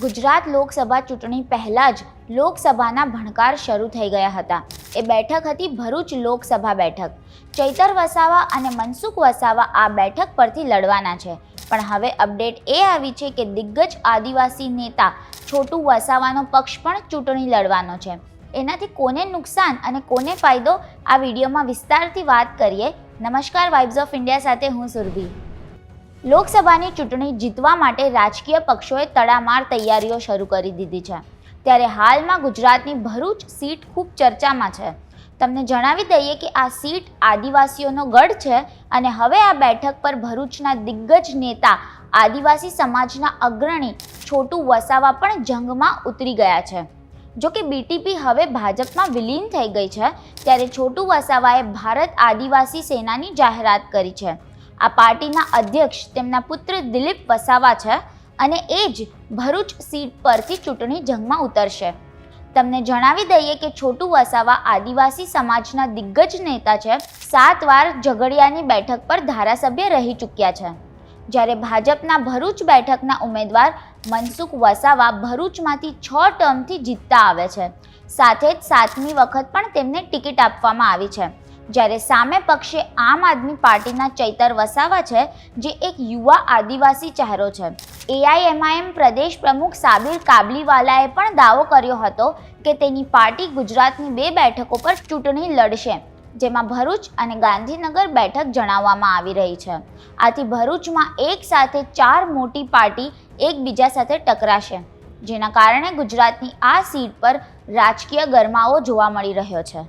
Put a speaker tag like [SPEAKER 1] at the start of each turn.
[SPEAKER 1] ગુજરાત લોકસભા ચૂંટણી પહેલાં જ લોકસભાના ભણકાર શરૂ થઈ ગયા હતા। એ બેઠક હતી ભરૂચ લોકસભા બેઠક। ચૈતર વસાવા અને મનસુખ વસાવા આ બેઠક પરથી લડવાના છે, પણ હવે અપડેટ એ આવી છે કે દિગ્ગજ આદિવાસી નેતા છોટુ વસાવાનો પક્ષ પણ ચૂંટણી લડવાનો છે। એનાથી કોને નુકસાન અને કોને ફાયદો, આ વિડીયોમાં વિસ્તારથી વાત કરીએ। નમસ્કાર, વાઇબ્સ ઓફ ઇન્ડિયા સાથે હું સુરભી। લોકસભાની ચૂંટણી જીતવા માટે રાજકીય પક્ષોએ તડામાર તૈયારીઓ શરૂ કરી દીધી છે। ત્યારે હાલમાં ગુજરાતની ભરૂચ સીટ ખૂબ ચર્ચામાં છે। તમને જણાવી દઈએ કે આ સીટ આદિવાસીઓનો ગઢ છે અને હવે આ બેઠક પર ભરૂચના દિગ્ગજ નેતા આદિવાસી સમાજના અગ્રણી છોટુ વસાવા પણ જંગમાં ઉતરી ગયા છે। જો કે બીટીપી હવે ભાજપમાં વિલીન થઈ ગઈ છે, ત્યારે છોટુ વસાવાએ ભારત આદિવાસી સેનાની જાહેરાત કરી છે। આ પાર્ટીના અધ્યક્ષ તેમના પુત્ર દિલીપ વસાવા છે અને એ જ ભરૂચ સીટ પરથી ચૂંટણી જંગમાં ઉતરશે। તમને જણાવી દઈએ કે છોટુ વસાવા આદિવાસી સમાજના દિગ્ગજ નેતા છે। 7 વાર ઝઘડિયાની બેઠક પર ધારાસભ્ય રહી ચૂક્યા છે, જ્યારે ભાજપના ભરૂચ બેઠકના ઉમેદવાર મનસુખ વસાવા ભરૂચમાંથી 6 ટર્મથી જીતતા આવે છે। સાથે જ 7મી વખત પણ તેમને ટિકિટ આપવામાં આવી છે, જ્યારે સામે પક્ષે આમ આદમી પાર્ટીના ચૈતર વસાવા છે, જે એક યુવા આદિવાસી ચહેરો છે। એઆઈએમઆઈએમ પ્રદેશ પ્રમુખ સાબિર કાબલીવાલાએ પણ દાવો કર્યો હતો કે તેની પાર્ટી ગુજરાતની 2 બેઠકો પર ચૂંટણી લડશે, જેમાં ભરૂચ અને ગાંધીનગર બેઠક જણાવવામાં આવી રહી છે। આથી ભરૂચમાં એક સાથે 4 મોટી પાર્ટી એકબીજા સાથે ટકરાશે, જેના કારણે ગુજરાતની આ સીટ પર રાજકીય ગરમાવો જોવા મળી રહ્યો છે।